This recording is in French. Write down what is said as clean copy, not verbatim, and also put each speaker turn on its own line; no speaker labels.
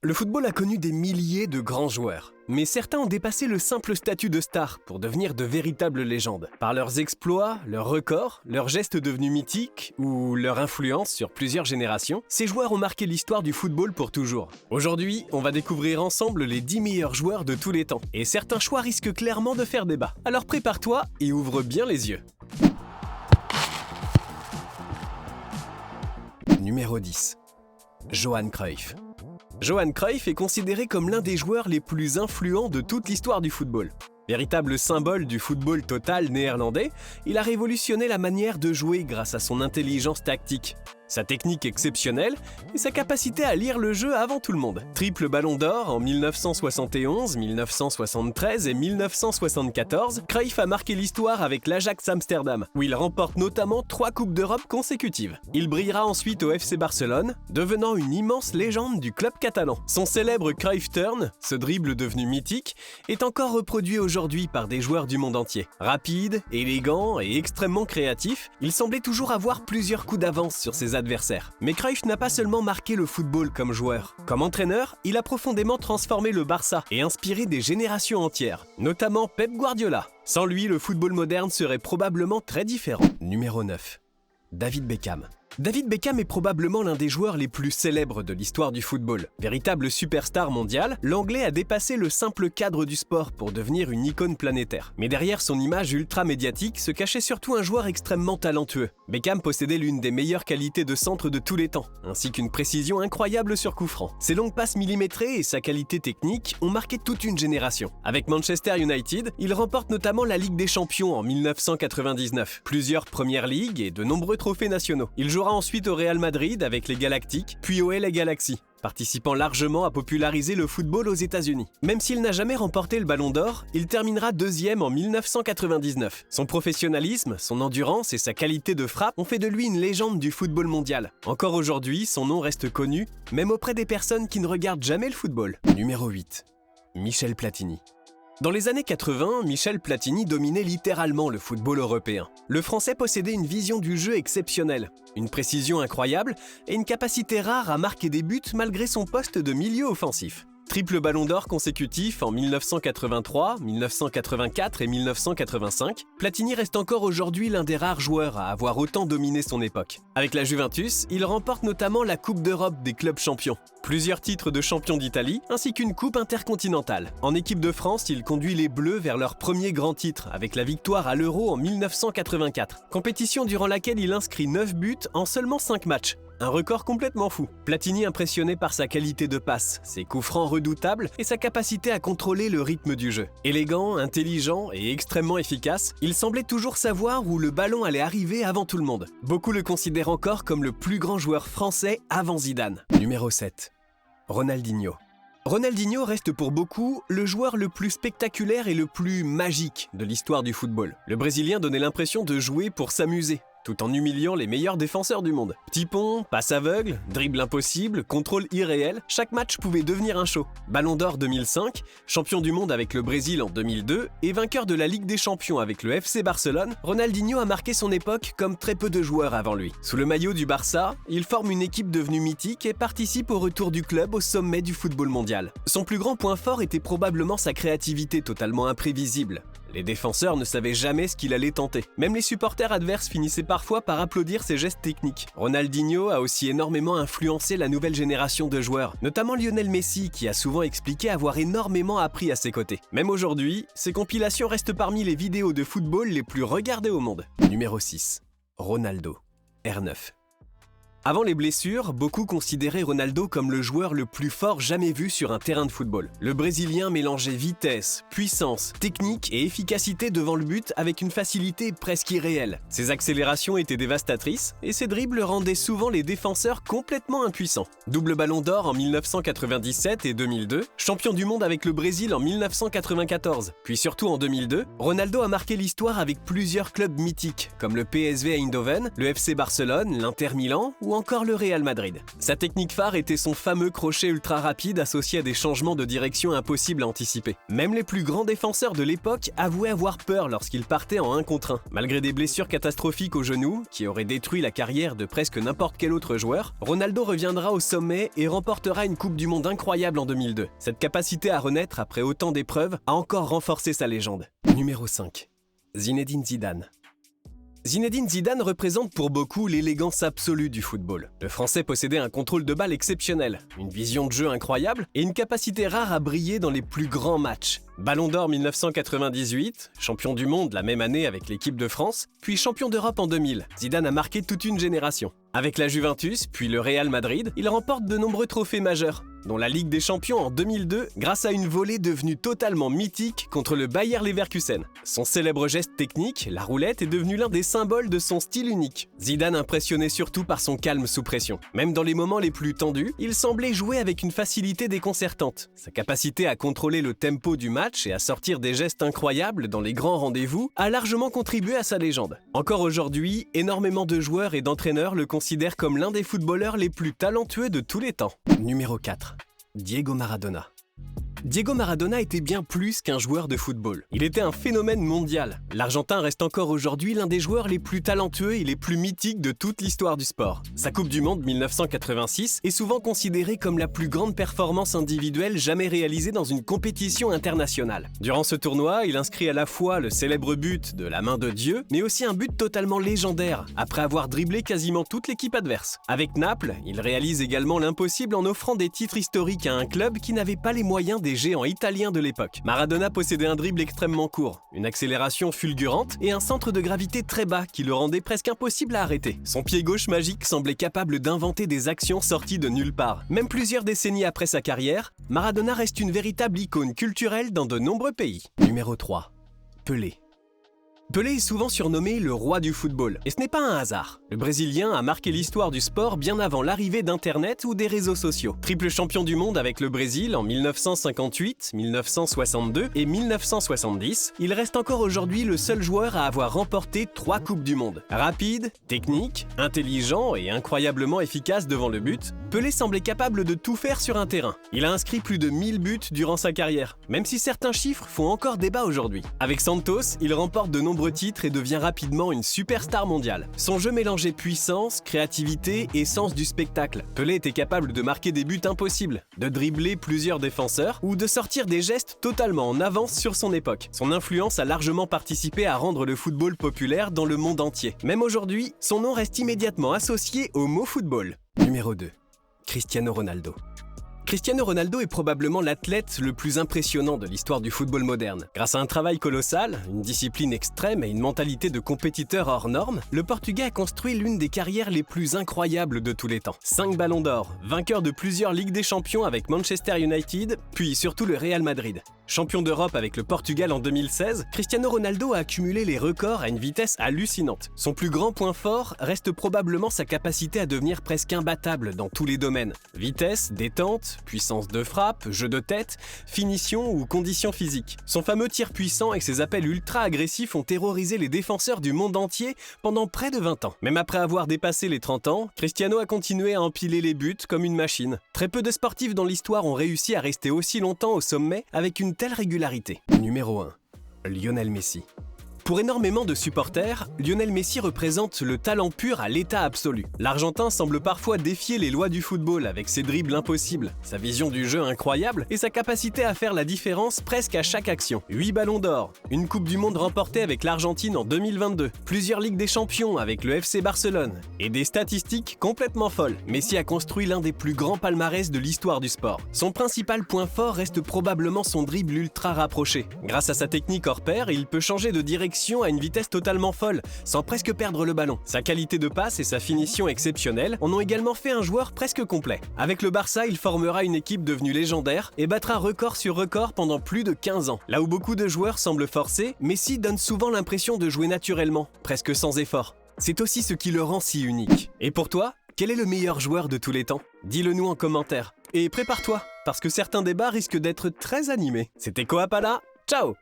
Le football a connu des milliers de grands joueurs, mais certains ont dépassé le simple statut de star pour devenir de véritables légendes. Par leurs exploits, leurs records, leurs gestes devenus mythiques ou leur influence sur plusieurs générations, ces joueurs ont marqué l'histoire du football pour toujours. Aujourd'hui, on va découvrir ensemble les 10 meilleurs joueurs de tous les temps, et certains choix risquent clairement de faire débat. Alors prépare-toi et ouvre bien les yeux. Numéro 10. Johan Cruyff. Johan Cruyff est considéré comme l'un des joueurs les plus influents de toute l'histoire du football. Véritable symbole du football total néerlandais, il a révolutionné la manière de jouer grâce à son intelligence tactique, sa technique exceptionnelle et sa capacité à lire le jeu avant tout le monde. Triple ballon d'or en 1971, 1973 et 1974, Cruyff a marqué l'histoire avec l'Ajax Amsterdam, où il remporte notamment 3 Coupes d'Europe consécutives. Il brillera ensuite au FC Barcelone, devenant une immense légende du club catalan. Son célèbre Cruyff Turn, ce dribble devenu mythique, est encore reproduit aujourd'hui par des joueurs du monde entier. Rapide, élégant et extrêmement créatif, il semblait toujours avoir plusieurs coups d'avance sur ses adversaires. Mais Cruyff n'a pas seulement marqué le football comme joueur. Comme entraîneur, il a profondément transformé le Barça et inspiré des générations entières, notamment Pep Guardiola. Sans lui, le football moderne serait probablement très différent. Numéro 9. David Beckham. David Beckham est probablement l'un des joueurs les plus célèbres de l'histoire du football. Véritable superstar mondiale, l'Anglais a dépassé le simple cadre du sport pour devenir une icône planétaire. Mais derrière son image ultra-médiatique se cachait surtout un joueur extrêmement talentueux. Beckham possédait l'une des meilleures qualités de centre de tous les temps, ainsi qu'une précision incroyable sur coup franc. Ses longues passes millimétrées et sa qualité technique ont marqué toute une génération. Avec Manchester United, il remporte notamment la Ligue des Champions en 1999, plusieurs Premières Ligues et de nombreux trophées nationaux. Il jouera ensuite au Real Madrid avec les Galactiques, puis au LA Galaxy, participant largement à populariser le football aux États-Unis. Même s'il n'a jamais remporté le Ballon d'Or, il terminera deuxième en 1999. Son professionnalisme, son endurance et sa qualité de frappe ont fait de lui une légende du football mondial. Encore aujourd'hui, son nom reste connu, même auprès des personnes qui ne regardent jamais le football. Numéro 8. Michel Platini. Dans les années 80, Michel Platini dominait littéralement le football européen. Le Français possédait une vision du jeu exceptionnelle, une précision incroyable et une capacité rare à marquer des buts malgré son poste de milieu offensif. Triple ballon d'or consécutif en 1983, 1984 et 1985, Platini reste encore aujourd'hui l'un des rares joueurs à avoir autant dominé son époque. Avec la Juventus, il remporte notamment la Coupe d'Europe des clubs champions, plusieurs titres de champion d'Italie, ainsi qu'une coupe intercontinentale. En équipe de France, il conduit les Bleus vers leur premier grand titre, avec la victoire à l'Euro en 1984, compétition durant laquelle il inscrit 9 buts en seulement 5 matchs. Un record complètement fou. Platini impressionné par sa qualité de passe, ses coups francs redoutables et sa capacité à contrôler le rythme du jeu. Élégant, intelligent et extrêmement efficace, il semblait toujours savoir où le ballon allait arriver avant tout le monde. Beaucoup le considèrent encore comme le plus grand joueur français avant Zidane. Numéro 7. Ronaldinho. Ronaldinho reste pour beaucoup le joueur le plus spectaculaire et le plus magique de l'histoire du football. Le Brésilien donnait l'impression de jouer pour s'amuser, tout en humiliant les meilleurs défenseurs du monde. Petit pont, passe aveugle, dribble impossible, contrôle irréel, chaque match pouvait devenir un show. Ballon d'or 2005, champion du monde avec le Brésil en 2002 et vainqueur de la Ligue des Champions avec le FC Barcelone, Ronaldinho a marqué son époque comme très peu de joueurs avant lui. Sous le maillot du Barça, il forme une équipe devenue mythique et participe au retour du club au sommet du football mondial. Son plus grand point fort était probablement sa créativité totalement imprévisible. Les défenseurs ne savaient jamais ce qu'il allait tenter. Même les supporters adverses finissaient parfois par applaudir ses gestes techniques. Ronaldinho a aussi énormément influencé la nouvelle génération de joueurs, notamment Lionel Messi qui a souvent expliqué avoir énormément appris à ses côtés. Même aujourd'hui, ses compilations restent parmi les vidéos de football les plus regardées au monde. Numéro 6. Ronaldo. R9. Avant les blessures, beaucoup considéraient Ronaldo comme le joueur le plus fort jamais vu sur un terrain de football. Le Brésilien mélangeait vitesse, puissance, technique et efficacité devant le but avec une facilité presque irréelle. Ses accélérations étaient dévastatrices et ses dribbles rendaient souvent les défenseurs complètement impuissants. Double ballon d'or en 1997 et 2002, champion du monde avec le Brésil en 1994, puis surtout en 2002, Ronaldo a marqué l'histoire avec plusieurs clubs mythiques comme le PSV Eindhoven, le FC Barcelone, l'Inter Milan ou ou encore le Real Madrid. Sa technique phare était son fameux crochet ultra rapide associé à des changements de direction impossibles à anticiper. Même les plus grands défenseurs de l'époque avouaient avoir peur lorsqu'il partait en 1 contre 1. Malgré des blessures catastrophiques au genou, qui auraient détruit la carrière de presque n'importe quel autre joueur, Ronaldo reviendra au sommet et remportera une Coupe du Monde incroyable en 2002. Cette capacité à renaître après autant d'épreuves a encore renforcé sa légende. Numéro 5. Zinedine Zidane. Zinedine Zidane représente pour beaucoup l'élégance absolue du football. Le Français possédait un contrôle de balle exceptionnel, une vision de jeu incroyable et une capacité rare à briller dans les plus grands matchs. Ballon d'or 1998, champion du monde la même année avec l'équipe de France, puis champion d'Europe en 2000. Zidane a marqué toute une génération. Avec la Juventus, puis le Real Madrid, il remporte de nombreux trophées majeurs, dont la Ligue des Champions en 2002 grâce à une volée devenue totalement mythique contre le Bayer Leverkusen. Son célèbre geste technique, la roulette, est devenu l'un des symboles de son style unique. Zidane impressionnait surtout par son calme sous pression. Même dans les moments les plus tendus, il semblait jouer avec une facilité déconcertante. Sa capacité à contrôler le tempo du match et à sortir des gestes incroyables dans les grands rendez-vous a largement contribué à sa légende. Encore aujourd'hui, énormément de joueurs et d'entraîneurs le considèrent comme l'un des footballeurs les plus talentueux de tous les temps. Numéro 4. Diego Maradona. Diego Maradona était bien plus qu'un joueur de football. Il était un phénomène mondial. L'Argentin reste encore aujourd'hui l'un des joueurs les plus talentueux et les plus mythiques de toute l'histoire du sport. Sa Coupe du Monde 1986 est souvent considérée comme la plus grande performance individuelle jamais réalisée dans une compétition internationale. Durant ce tournoi, il inscrit à la fois le célèbre but de la main de Dieu, mais aussi un but totalement légendaire, après avoir dribblé quasiment toute l'équipe adverse. Avec Naples, il réalise également l'impossible en offrant des titres historiques à un club qui n'avait pas les moyens des géants italiens de l'époque. Maradona possédait un dribble extrêmement court, une accélération fulgurante et un centre de gravité très bas qui le rendait presque impossible à arrêter. Son pied gauche magique semblait capable d'inventer des actions sorties de nulle part. Même plusieurs décennies après sa carrière, Maradona reste une véritable icône culturelle dans de nombreux pays. Numéro 3. Pelé. Pelé est souvent surnommé le roi du football, et ce n'est pas un hasard. Le Brésilien a marqué l'histoire du sport bien avant l'arrivée d'Internet ou des réseaux sociaux. Triple champion du monde avec le Brésil en 1958, 1962 et 1970, il reste encore aujourd'hui le seul joueur à avoir remporté 3 Coupes du Monde. Rapide, technique, intelligent et incroyablement efficace devant le but, Pelé semblait capable de tout faire sur un terrain. Il a inscrit plus de 1000 buts durant sa carrière, même si certains chiffres font encore débat aujourd'hui. Avec Santos, il remporte de nombreux titres et devient rapidement une superstar mondiale. Son jeu mélangeait puissance, créativité et sens du spectacle. Pelé était capable de marquer des buts impossibles, de dribbler plusieurs défenseurs ou de sortir des gestes totalement en avance sur son époque. Son influence a largement participé à rendre le football populaire dans le monde entier. Même aujourd'hui, son nom reste immédiatement associé au mot football. Numéro 2. Cristiano Ronaldo. Cristiano Ronaldo est probablement l'athlète le plus impressionnant de l'histoire du football moderne. Grâce à un travail colossal, une discipline extrême et une mentalité de compétiteur hors norme, le Portugais a construit l'une des carrières les plus incroyables de tous les temps. 5 ballons d'or, vainqueur de plusieurs Ligues des Champions avec Manchester United, puis surtout le Real Madrid. Champion d'Europe avec le Portugal en 2016, Cristiano Ronaldo a accumulé les records à une vitesse hallucinante. Son plus grand point fort reste probablement sa capacité à devenir presque imbattable dans tous les domaines. Vitesse, détente, puissance de frappe, jeu de tête, finition ou conditions physiques. Son fameux tir puissant et ses appels ultra agressifs ont terrorisé les défenseurs du monde entier pendant près de 20 ans. Même après avoir dépassé les 30 ans, Cristiano a continué à empiler les buts comme une machine. Très peu de sportifs dans l'histoire ont réussi à rester aussi longtemps au sommet avec une telle régularité. Numéro 1. Lionel Messi. Pour énormément de supporters, Lionel Messi représente le talent pur à l'état absolu. L'Argentin semble parfois défier les lois du football avec ses dribbles impossibles, sa vision du jeu incroyable et sa capacité à faire la différence presque à chaque action. 8 ballons d'or, une Coupe du Monde remportée avec l'Argentine en 2022, plusieurs Ligues des Champions avec le FC Barcelone et des statistiques complètement folles. Messi a construit l'un des plus grands palmarès de l'histoire du sport. Son principal point fort reste probablement son dribble ultra rapproché. Grâce à sa technique hors pair, il peut changer de direction à une vitesse totalement folle, sans presque perdre le ballon. Sa qualité de passe et sa finition exceptionnelle en ont également fait un joueur presque complet. Avec le Barça, il formera une équipe devenue légendaire et battra record sur record pendant plus de 15 ans. Là où beaucoup de joueurs semblent forcés, Messi donne souvent l'impression de jouer naturellement, presque sans effort. C'est aussi ce qui le rend si unique. Et pour toi, quel est le meilleur joueur de tous les temps? Dis-le nous en commentaire. Et prépare-toi, parce que certains débats risquent d'être très animés. C'était Koapala, ciao!